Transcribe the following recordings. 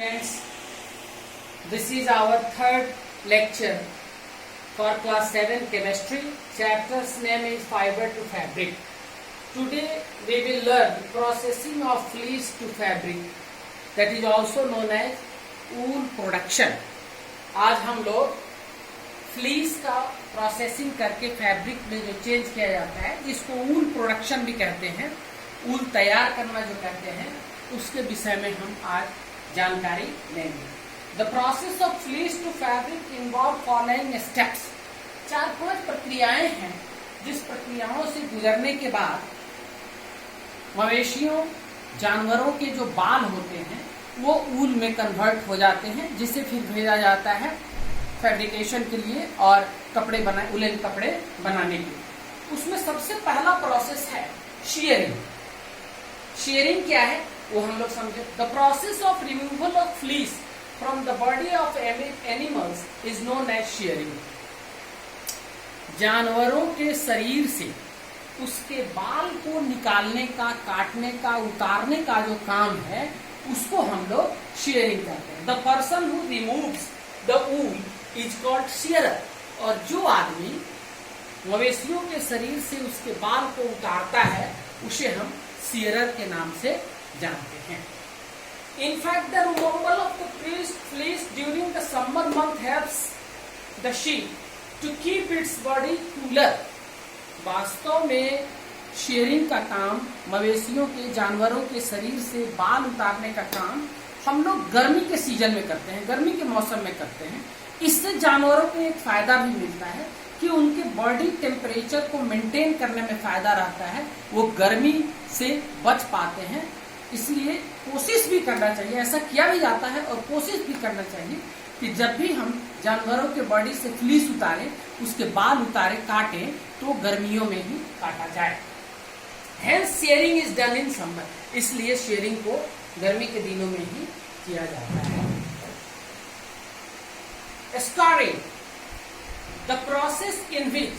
Friends, this is our third lecture for class 7 chemistry. Chapter's name is fiber to fabric. Today we will learn processing of fleece to fabric, that is also known as wool production. आज हम लोग fleece का processing करके fabric में जो change किया जाता है, जिसको वूल प्रोडक्शन भी कहते हैं, वूल तैयार करना जो कहते हैं, उसके विषय में हम आज जानकारी लेंगे। The process of fleece to fabric involve following steps. 4-5 प्रक्रियाएं हैं, जिस प्रक्रियाओं से गुजरने के बाद मवेशियों जानवरों के जो बाल होते हैं वो ऊल में कन्वर्ट हो जाते हैं, जिसे फिर भेजा जाता है फैब्रिकेशन के लिए और उलेन कपड़े बनाने के लिए। उसमें सबसे पहला प्रोसेस है शीयरिंग। शीयरिंग क्या है वो हम लोग समझे। The process of removal of fleece from the body of animals is known as shearing. जानवरों के शरीर से उसके बाल को निकालने का, काटने का, उतारने का जो काम है उसको हम लोग शीयरिंग कहते हैं। The person who removes the wool is called shearer. और जो आदमी मवेशियों के शरीर से उसके बाल को उतारता है उसे हम शीयरर के नाम से जानते हैं। In fact, the removal of the fleece during the summer month helps the sheep to keep its body cooler. वास्तव में शेयरिंग का काम, मवेशियों के, जानवरों के शरीर से बाल उतारने का काम हम लोग गर्मी के सीजन में करते हैं, गर्मी के मौसम में करते हैं। इससे जानवरों को एक फायदा भी मिलता है कि उनके बॉडी टेम्परेचर को मेंटेन करने में फायदा रहता है, वो गर्मी से बच पाते हैं। इसलिए कोशिश भी करना चाहिए, ऐसा किया भी जाता है और कोशिश भी करना चाहिए कि जब भी हम जानवरों के बॉडी से फ्लीस उतारें, उसके बाल उतारे, काटें, तो गर्मियों में ही काटा जाए। Hence shearing is done in summer. इसलिए शेयरिंग को गर्मी के दिनों में ही किया जाता है। Scouring, the process in which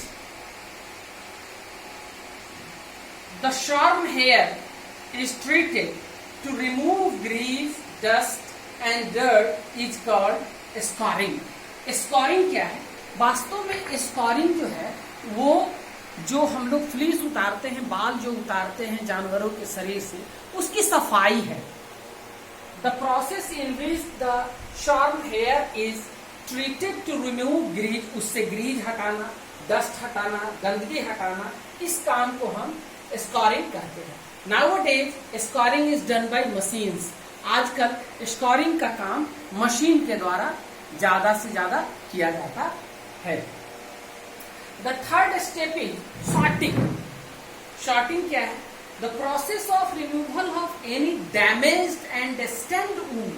the shorn hair is treated to remove grease, dust and dirt is called scoring. Scoring क्या है? वास्तव में scoring जो है वो जो हम लोग फ्लीस उतारते हैं, बाल जो उतारते हैं जानवरों के शरीर से, उसकी सफाई है। The process in which the shorn hair is treated to remove grease, उससे ग्रीज हटाना, डस्ट हटाना, गंदगी हटाना, इस काम को हम स्कोरिंग कहते हैं। Nowadays, scoring is done by machines. आजकल स्कोरिंग का काम मशीन के द्वारा ज्यादा से ज्यादा किया जाता है। The third step is sorting. Sorting क्या है? The process of removal of any damaged and stained wool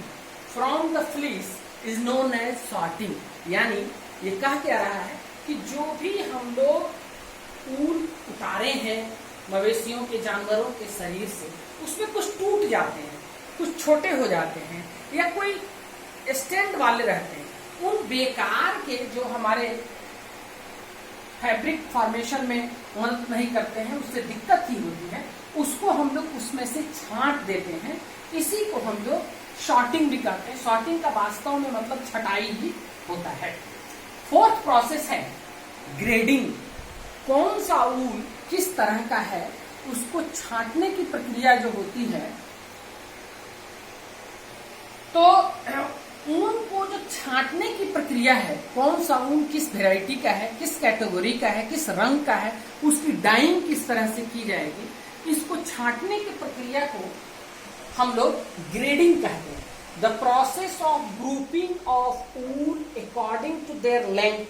from the fleece is known as sorting. यानी ये कह क्या रहा है कि जो भी हम लोग ऊन उतारे हैं मवेशियों के, जानवरों के शरीर से, उसमें कुछ टूट जाते हैं, कुछ छोटे हो जाते हैं या कोई स्टैंड वाले रहते हैं, उन बेकार के जो हमारे फैब्रिक फॉर्मेशन में मदद नहीं करते हैं, उससे दिक्कत ही होती है, उसको हम लोग उसमें से छांट देते हैं। इसी को हम लोग शॉर्टिंग भी करते हैं। शॉर्टिंग का वास्तव में मतलब छटाई ही होता है। फोर्थ प्रोसेस है ग्रेडिंग। कौन सा ऊल किस तरह का है उसको छांटने की प्रक्रिया जो होती है, तो ऊन को जो छांटने की प्रक्रिया है, कौन सा ऊन किस वैरायटी का है, किस कैटेगरी का है, किस रंग का है, उसकी डाइंग किस तरह से की जाएगी, इसको छांटने की प्रक्रिया को हम लोग ग्रेडिंग कहते हैं। The process of grouping of wool according to their length,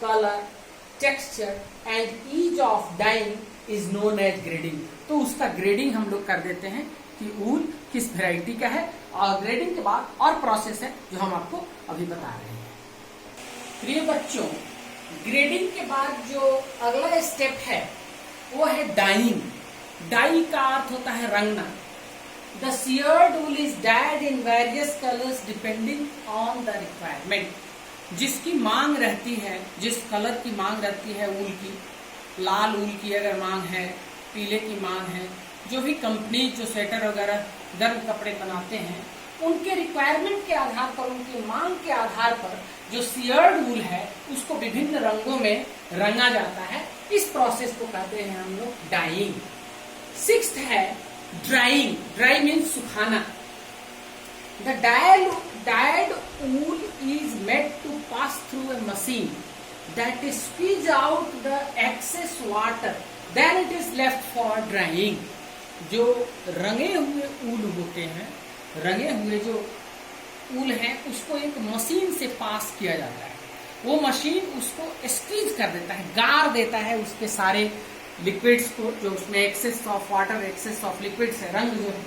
colour, texture and ease of dyeing is known as grading. तो उसका ग्रेडिंग हम लोग कर देते हैं कि ऊल किस वैरायटी का है, और ग्रेडिंग के बाद और प्रोसेस है जो हम आपको अभी बता रहे हैं। प्रिय बच्चों, ग्रेडिंग के बाद जो अगला स्टेप है वो है डाइंग। डाई का अर्थ होता है रंगना। The sheared wool is dyed in various colours depending on the requirement. जिसकी मांग रहती है, जिस कलर की मांग रहती है ऊल की, लाल ऊल की अगर मांग है, पीले की मांग है, जो भी कंपनी जो स्वेटर वगैरह गर्म कपड़े बनाते हैं उनके रिक्वायरमेंट के आधार पर, उनकी मांग के आधार पर जो सियर्ड वूल है उसको विभिन्न रंगों में रंगा जाता है। इस प्रोसेस को कहते हैं हम लोग डाइंग। सिक्स्थ है ड्राइंग। ड्राई मीन्स सुखाना। The dyed wool is made to pass through a machine that squeeze out the excess water, then it is left for drying। जो रंगे हुए ऊल होते हैं, रंगे हुए जो ऊल है उसको एक मशीन से पास किया जाता है। वो मशीन उसको स्क्वीज कर देता है, गार देता है उसके सारे लिक्विड्स को, जो उसमें excess of water, excess of liquids है, रंग जो है,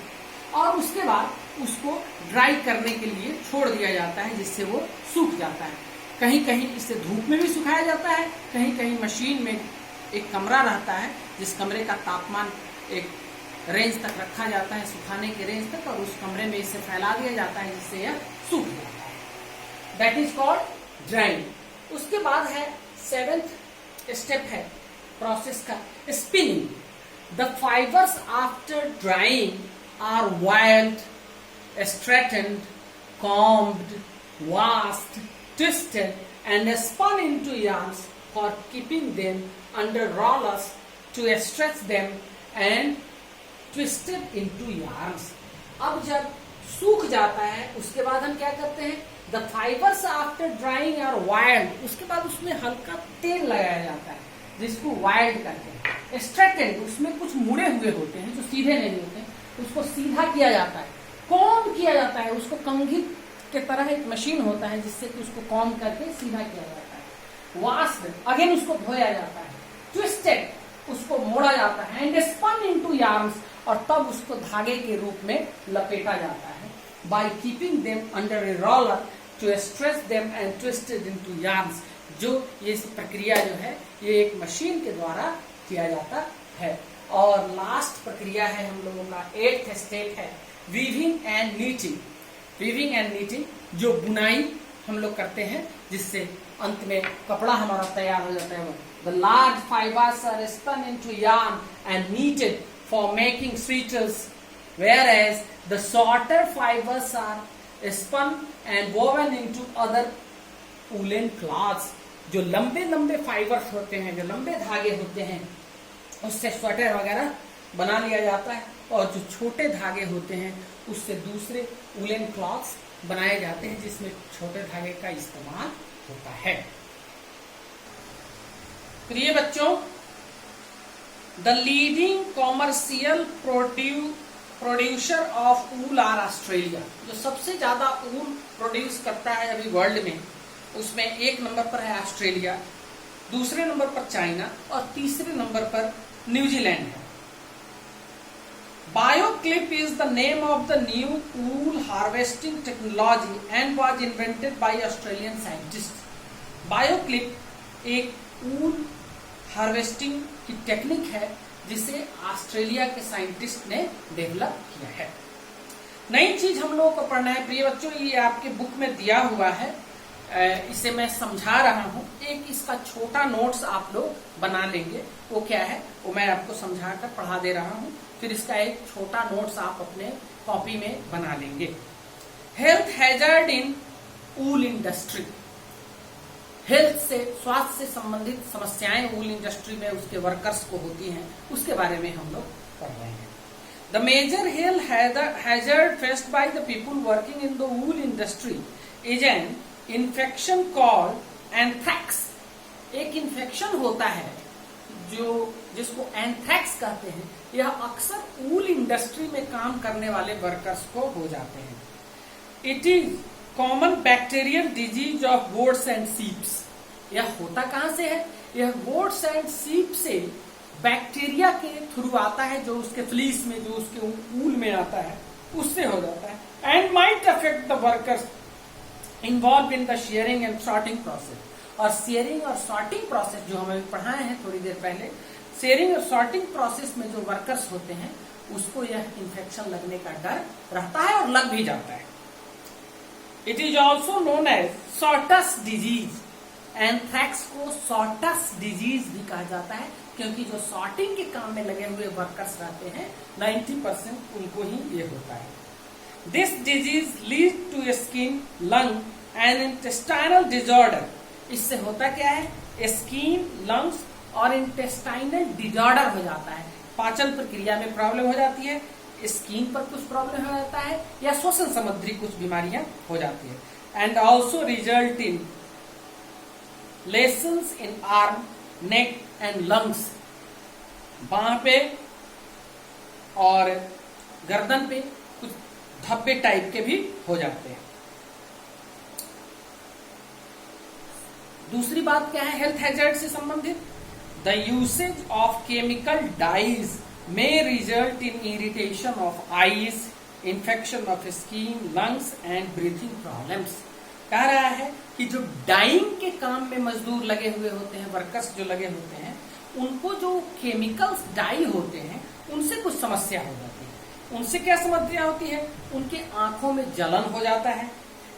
और उसके बाद उसको ड्राई करने के लिए छोड़ दिया जाता है, जिससे वो सूख जाता है। कहीं कहीं इसे धूप में भी सुखाया जाता है, कहीं कहीं मशीन में एक कमरा रहता है जिस कमरे का तापमान एक रेंज तक रखा जाता है, सुखाने के रेंज तक, और उस कमरे में इसे फैला दिया जाता है जिससे यह सूख जाता है। That is called drawing. उसके बाद है 7th स्टेप है प्रोसेस का spinning. The fibres after drawing are wired, straightened, combed, washed, twisted and spun into yarns for keeping them under rollers to stretch them and twisted into yarns। अब जब सूख जाता है उसके बाद हम क्या करते हैं, the fibers after drying are wired, उसके बाद उसमें हल्का तेल लगाया जाता है जिसको wired कहते हैं। straightened, उसमें कुछ मुड़े हुए होते हैं जो सीधे नहीं होते, उसको सीधा किया जाता है। कॉम किया जाता है, उसको कंघी के तरह एक मशीन होता है जिससे कि उसको कॉम करके सीधा किया जाता है। वॉश्ड, अगेन उसको धोया जाता है। ट्विस्टेड, उसको मोड़ा जाता है। एंड स्पन इनटू यार्न्स, और तब उसको धागे के रूप में लपेटा जाता है। By keeping them under a roller to stretch them and twisted into yarns. जो ये प्रक्रिया जो है ये एक मशीन के द्वारा किया जाता है। और लास्ट प्रक्रिया है हम लोगों का 8th स्टेप है weaving and knitting. Weaving and knitting, जो बुनाई हम लोग करते हैं जिससे अंत में कपड़ा हमारा तैयार हो जाता है। The large fibres are spun into yarn and knitted for making sweaters, whereas the shorter fibers are spun and woven into other woolen cloths। जो लंबे लंबे फाइबर्स होते हैं, जो लंबे धागे होते हैं, उससे स्वेटर वगैरह बना लिया जाता है, और जो छोटे धागे होते हैं उससे दूसरे वूलन क्लॉथ्स बनाए जाते हैं जिसमें छोटे धागे का इस्तेमाल होता है। प्रिय बच्चों, the leading commercial producer of wool are Australia. जो सबसे ज्यादा वूल प्रोड्यूस करता है अभी वर्ल्ड में, उसमें 1 नंबर पर है ऑस्ट्रेलिया, दूसरे नंबर पर चाइना, और तीसरे नंबर पर न्यूजीलैंड है। Bioclip is the name of the new wool harvesting technology and was invented by Australian scientist. Bioclip एक वूल हार्वेस्टिंग की टेक्निक है जिसे ऑस्ट्रेलिया के साइंटिस्ट ने डेवलप किया है। नई चीज हम लोगों को पढ़ना है प्रिय बच्चों, ये आपके बुक में दिया हुआ है, इसे मैं समझा रहा हूँ। एक इसका छोटा नोट्स आप लोग बना लेंगे। वो क्या है वो मैं आपको समझा कर पढ़ा दे रहा हूँ, फिर इसका एक छोटा नोट्स आप अपने कॉपी में बना लेंगे। हेल्थ हैजर्ड इन वूल इंडस्ट्री। हेल्थ से, स्वास्थ्य से संबंधित समस्याएं वूल इंडस्ट्री में उसके वर्कर्स को होती हैं, उसके बारे में हम लोग पढ़ रहे हैं। The major health hazard faced by the people working in the wool industry is an infection called anthrax. एक इन्फेक्शन होता है जिसको एंथ्रैक्स कहते हैं। यह अक्सर वूल इंडस्ट्री में काम करने वाले वर्कर्स को हो जाते हैं। It is common bacterial disease of goats and sheeps. यह होता कहां से है? यह गोट्स एंड सीप से बैक्टीरिया के थ्रू आता है, जो उसके फ्लीस में, जो उसके वूल में आता है, उससे हो जाता है। And might affect the workers involve in the sharing and sorting process. और शेयरिंग और सॉर्टिंग प्रोसेस जो हमें पढ़ाए हैं थोड़ी देर पहले, शेयरिंग और सॉर्टिंग प्रोसेस में जो वर्कर्स होते हैं उसको यह इन्फेक्शन लगने का डर रहता है और लग भी जाता है। It is also known as sorters disease. Anthrax को सॉर्टस डिजीज भी कहा जाता है, क्योंकि जो सॉर्टिंग के काम में लगे हुए वर्कर्स रहते हैं 90% उनको ही ये होता है। This disease lead to skin, lung and intestinal disorder. इससे होता क्या है, स्किन, लंग्स और इंटेस्टाइनल डिजॉर्डर हो जाता है, पाचन प्रक्रिया में प्रॉब्लम हो जाती है, स्किन पर कुछ प्रॉब्लम हो जाता है या श्वसन संबंधी कुछ बीमारियां हो जाती है। And also result in lesions in arm, neck and lungs. बाह पे और गर्दन पे कुछ धब्बे टाइप के भी हो जाते हैं। दूसरी बात क्या है हेल्थ हैजर्ड से संबंधित, the usage of chemical dyes may result in irritation of eyes, infection of skin, lungs and breathing problems। कह रहा है कि जो डाइंग के काम में मजदूर लगे हुए होते हैं, वर्कर्स जो लगे होते हैं, उनको जो केमिकल्स डाई होते हैं उनसे कुछ समस्या हो जाती है। उनसे क्या समस्या होती है, उनके आंखों में जलन हो जाता है,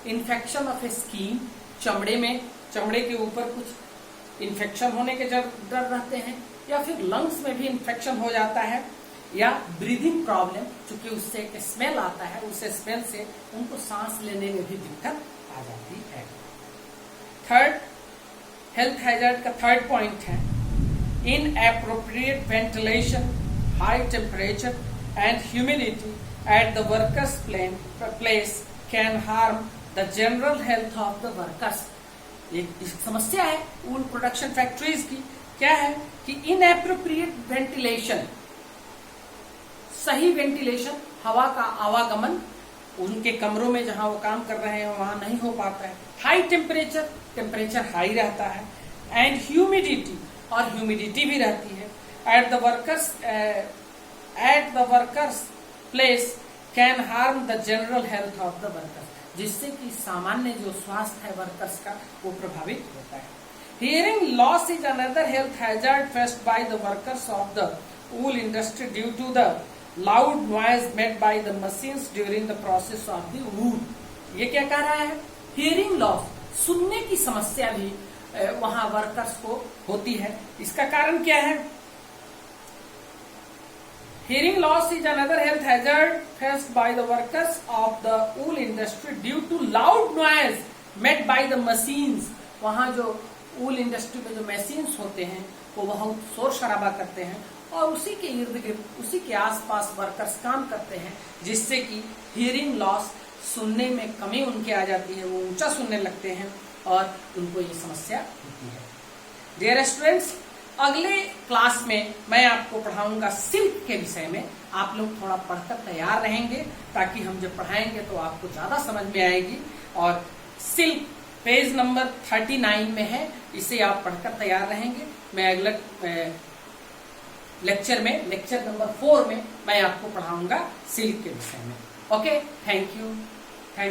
इन्फेक्शन ऑफ स्किन, चमड़े के ऊपर कुछ इन्फेक्शन होने के डर रहते हैं, या फिर लंग्स में भी इन्फेक्शन हो जाता है, या ब्रीदिंग प्रॉब्लम, चूंकि उससे एक स्मेल आता है, उस स्मेल से उनको सांस लेने में भी दिक्कत आ जाती है। थर्ड हेल्थ हैजर्ड का थर्ड पॉइंट है inappropriate ventilation, high temperature and humidity at the workers place can harm the general health of the workers. एक समस्या है वूल प्रोडक्शन फैक्ट्रीज की, क्या है कि इनएप्रोप्रिएट वेंटिलेशन, सही वेंटिलेशन, हवा का आवागमन उनके कमरों में जहां वो काम कर रहे हैं वहां नहीं हो पाता है। हाई टेम्परेचर, टेम्परेचर हाई रहता है, एंड ह्यूमिडिटी, और ह्यूमिडिटी भी रहती है। At the workers place can harm the general health of the workers, जिससे कि सामान्य जो स्वास्थ्य है वर्कर्स का वो प्रभावित होता है। Hearing loss is another health hazard faced by the workers of the wool industry due to the loud noise made by the machines during the process of the wool। ये क्या कह रहा है, हियरिंग लॉस, सुनने की समस्या भी वहां वर्कर्स को होती है। इसका कारण क्या है, hearing loss is another health hazard faced by the workers of the wool industry due to loud noise made by the machines। वहां जो वूल इंडस्ट्री में जो मशीन्स होते हैं वो बहुत शोर शराबा करते हैं, और उसी के इर्द गिर्द, उसी के आसपास वर्कर्स काम करते हैं, जिससे कि हियरिंग लॉस, सुनने में कमी उनके आ जाती है, वो ऊंचा सुनने लगते हैं और उनको ये समस्या होती है। डियर स्टूडेंट्स, अगले क्लास में मैं आपको पढ़ाऊंगा सिल्क के विषय में। आप लोग थोड़ा पढ़कर तैयार रहेंगे ताकि हम जब पढ़ाएंगे तो आपको ज्यादा समझ में आएगी। और सिल्क पेज नंबर 39 में है, इसे आप पढ़कर तैयार रहेंगे। मैं अगले लेक्चर में, लेक्चर नंबर 4 में मैं आपको पढ़ाऊंगा सिल्क के विषय में। Okay, thank you, thanks.